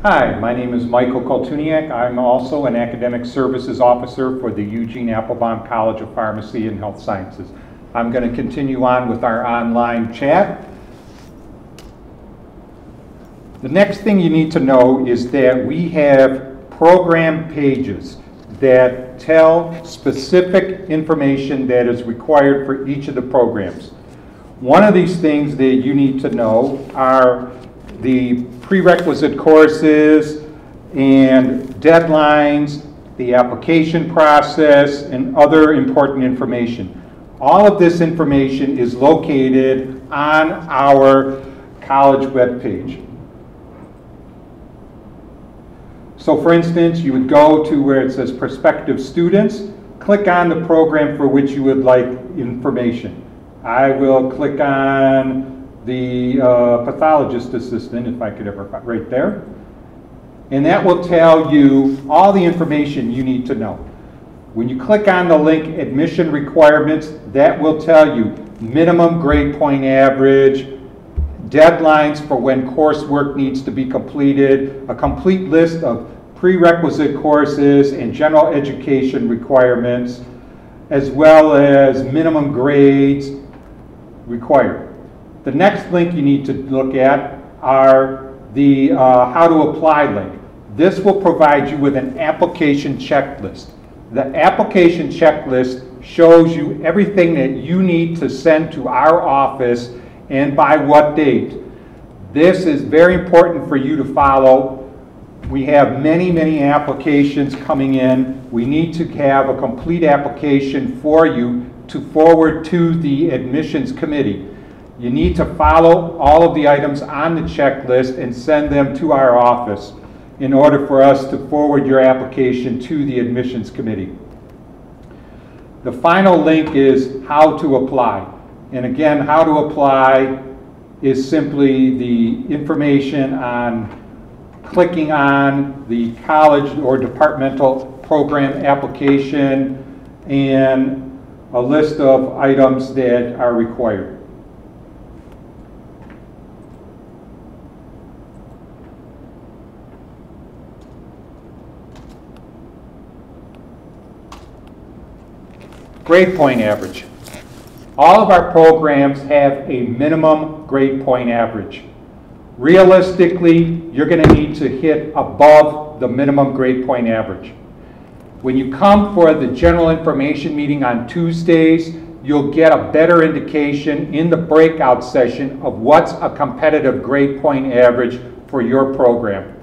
Hi, my name is Michael Kultuniak. I'm also an Academic Services Officer for the Eugene Applebaum College of Pharmacy and Health Sciences. I'm going to continue on with our online chat. The next thing you need to know is that we have program pages that tell specific information that is required for each of the programs. One of these things that you need to know are the prerequisite courses and deadlines, the application process, and other important information. All of this information is located on our college webpage. So for instance, you would go to where it says prospective students, click on the program for which you would like information. I will click on the pathologist assistant, if I could ever find, right there. And that will tell you all the information you need to know. When you click on the link admission requirements, that will tell you minimum grade point average, deadlines for when coursework needs to be completed, a complete list of prerequisite courses and general education requirements, as well as minimum grades required. The next link you need to look at are the how to apply link. This will provide you with an application checklist. The application checklist shows you everything that you need to send to our office and by what date. This is very important for you to follow. We have many applications coming in. We need to have a complete application for you to forward to the admissions committee. You need to follow all of the items on the checklist and send them to our office in order for us to forward your application to the admissions committee. The final link is how to apply. And again, how to apply is simply the information on clicking on the college or departmental program application and a list of items that are required. Grade point average. All of our programs have a minimum grade point average. Realistically, you're going to need to hit above the minimum grade point average. When you come for the general information meeting on Tuesdays, you'll get a better indication in the breakout session of what's a competitive grade point average for your program.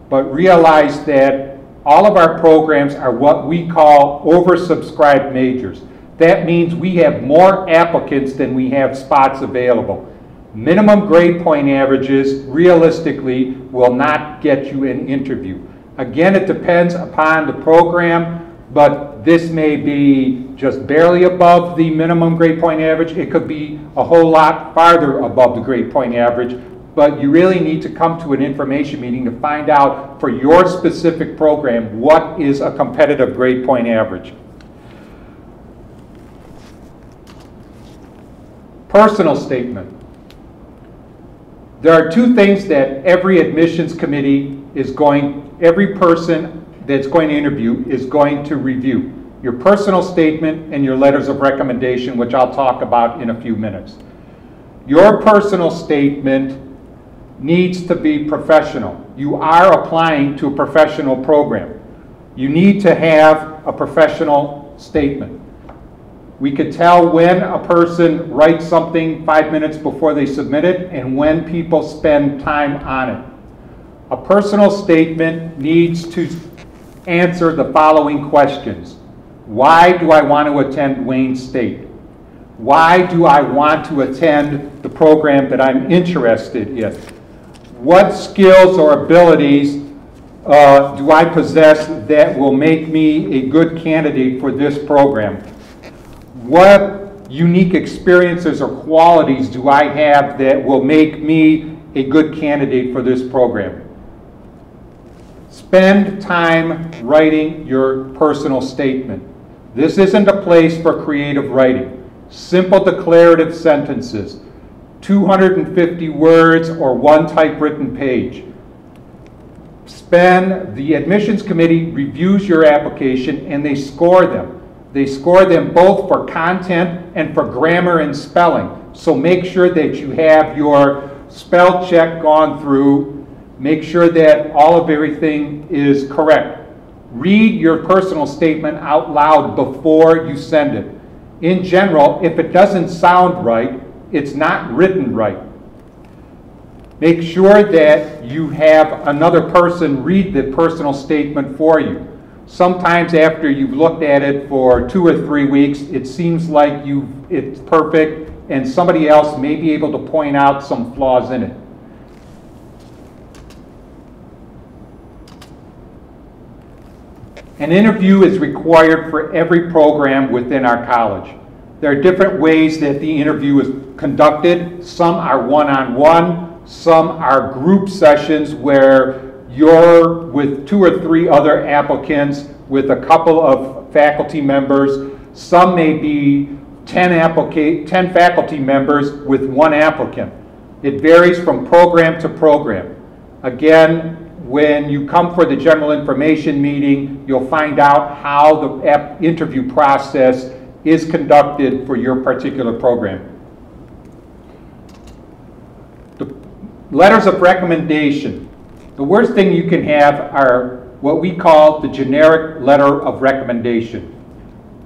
But realize that all of our programs are what we call oversubscribed majors. That means we have more applicants than we have spots available. Minimum grade point averages, realistically, will not get you an interview. Again, it depends upon the program, but this may be just barely above the minimum grade point average. It could be a whole lot farther above the grade point average. But you really need to come to an information meeting to find out for your specific program what is a competitive grade point average. Personal statement. There are two things that every admissions committee every person that's going to interview is going to review. Your personal statement and your letters of recommendation, which I'll talk about in a few minutes. Your personal statement needs to be professional. You are applying to a professional program. You need to have a professional statement. We could tell when a person writes something 5 minutes before they submit it and when people spend time on it. A personal statement needs to answer the following questions. Why do I want to attend Wayne State? Why do I want to attend the program that I'm interested in? What skills or abilities do I possess that will make me a good candidate for this program? What unique experiences or qualities do I have that will make me a good candidate for this program? Spend time writing your personal statement. This isn't a place for creative writing. Simple declarative sentences, 250 words or one typewritten page. The admissions committee reviews your application and they score them. They score them both for content and for grammar and spelling. So make sure that you have your spell check gone through. Make sure that all of everything is correct. Read your personal statement out loud before you send it. In general, if it doesn't sound right, it's not written right. Make sure that you have another person read the personal statement for you. Sometimes after you've looked at it for 2 or 3 weeks, it seems like it's perfect, and somebody else may be able to point out some flaws in it. An interview is required for every program within our college. There are different ways that the interview is conducted. Some are one-on-one, some are group sessions where you're with 2 or 3 other applicants with a couple of faculty members. Some may be 10 faculty members with 1 applicant. It varies from program to program. Again, when you come for the general information meeting, you'll find out how the interview process is conducted for your particular program. The letters of recommendation. The worst thing you can have are what we call the generic letter of recommendation.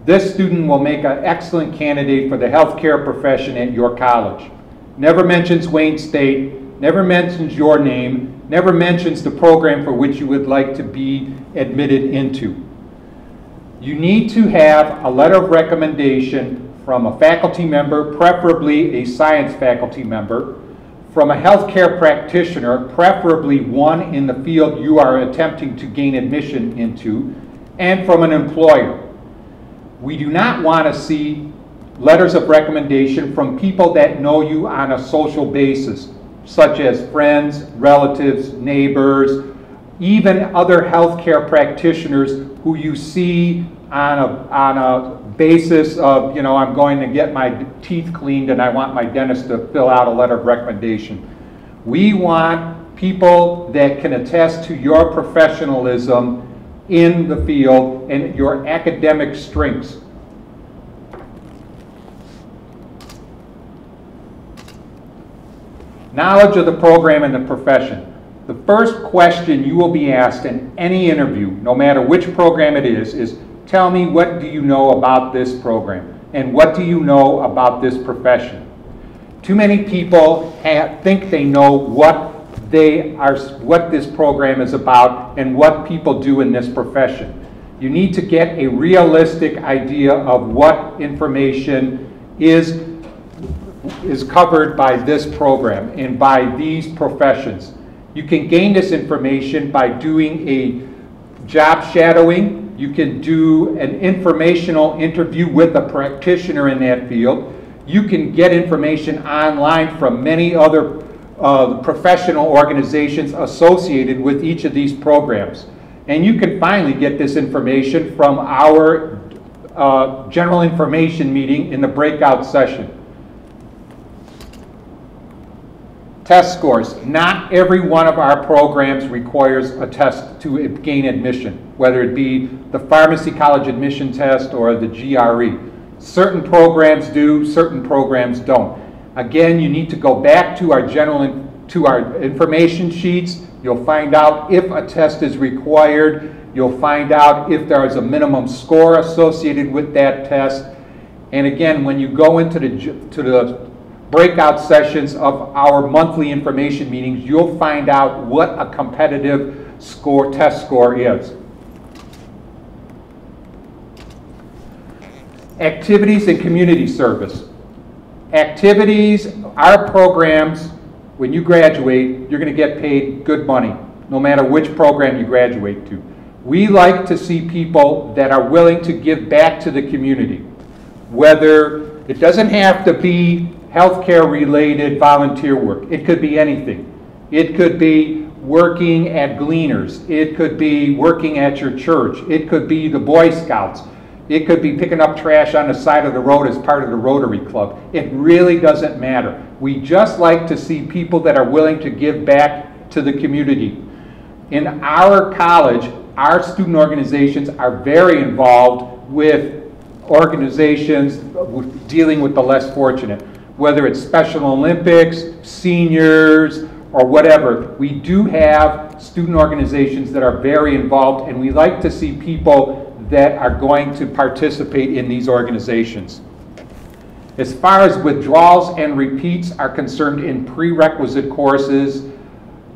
This student will make an excellent candidate for the healthcare profession at your college. Never mentions Wayne State, never mentions your name, never mentions the program for which you would like to be admitted into. You need to have a letter of recommendation from a faculty member, preferably a science faculty member, from a healthcare practitioner, preferably one in the field you are attempting to gain admission into, and from an employer. We do not want to see letters of recommendation from people that know you on a social basis, such as friends, relatives, neighbors, even other healthcare practitioners who you see on a basis of, you know, I'm going to get my teeth cleaned and I want my dentist to fill out a letter of recommendation. We want people that can attest to your professionalism in the field and your academic strengths. Knowledge of the program and the profession. The first question you will be asked in any interview, no matter which program it is tell me, what do you know about this program? And what do you know about this profession? Too many people think they know what this program is about and what people do in this profession. You need to get a realistic idea of what information is covered by this program and by these professions. You can gain this information by doing a job shadowing. You can do an informational interview with a practitioner in that field. You can get information online from many other professional organizations associated with each of these programs. And you can finally get this information from our general information meeting in the breakout session. Test scores. Not every one of our programs requires a test to gain admission, whether it be the pharmacy college admission test or the GRE. Certain programs do, certain programs don't. Again, you need to go back to our information sheets. You'll find out if a test is required. You'll find out if there is a minimum score associated with that test. And again, when you go into the breakout sessions of our monthly information meetings, you'll find out what a competitive test score is. Activities and community service. Activities, our programs, when you graduate, you're going to get paid good money, no matter which program you graduate to. We like to see people that are willing to give back to the community, whether it doesn't have to be healthcare related volunteer work. It could be anything. It could be working at Gleaners. It could be working at your church. It could be the Boy Scouts. It could be picking up trash on the side of the road as part of the Rotary Club. It really doesn't matter. We just like to see people that are willing to give back to the community. In our college, our student organizations are very involved with organizations dealing with the less fortunate, whether it's Special Olympics, seniors, or whatever. We do have student organizations that are very involved, and we like to see people that are going to participate in these organizations. As far as withdrawals and repeats are concerned in prerequisite courses,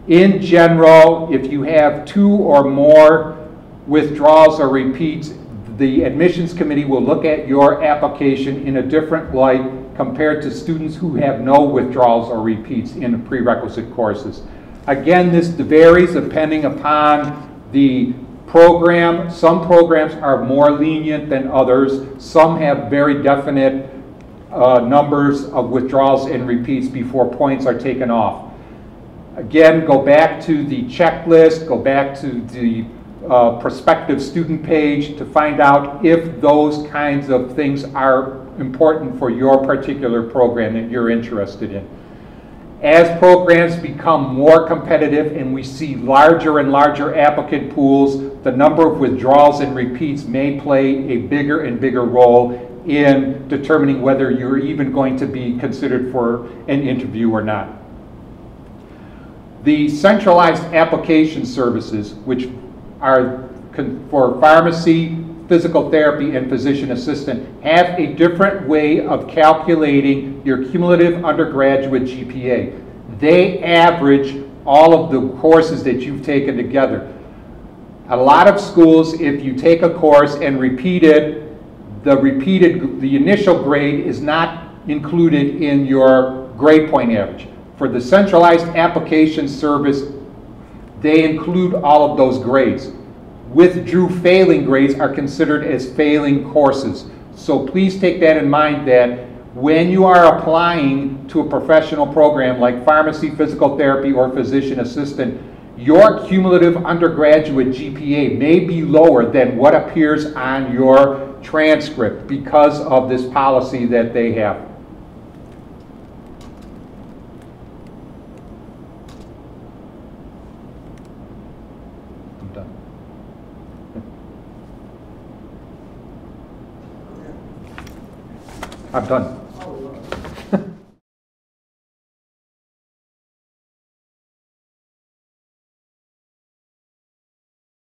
in general, if you have 2 or more withdrawals or repeats, the admissions committee will look at your application in a different light compared to students who have no withdrawals or repeats in prerequisite courses. Again, this varies depending upon the program. Some programs are more lenient than others. Some have very definite numbers of withdrawals and repeats before points are taken off. Again, go back to the checklist, go back to the prospective student page to find out if those kinds of things are important for your particular program that you're interested in. As programs become more competitive and we see larger and larger applicant pools, the number of withdrawals and repeats may play a bigger and bigger role in determining whether you're even going to be considered for an interview or not. The centralized application services, which are for pharmacy, physical therapy, and physician assistant, have a different way of calculating your cumulative undergraduate GPA. They average all of the courses that you've taken together. A lot of schools, if you take a course and repeat it, the initial grade is not included in your grade point average. For the centralized application service, they include all of those grades. Withdrew failing grades are considered as failing courses. So please take that in mind, that when you are applying to a professional program like pharmacy, physical therapy, or physician assistant, your cumulative undergraduate GPA may be lower than what appears on your transcript because of this policy that they have. I'm done.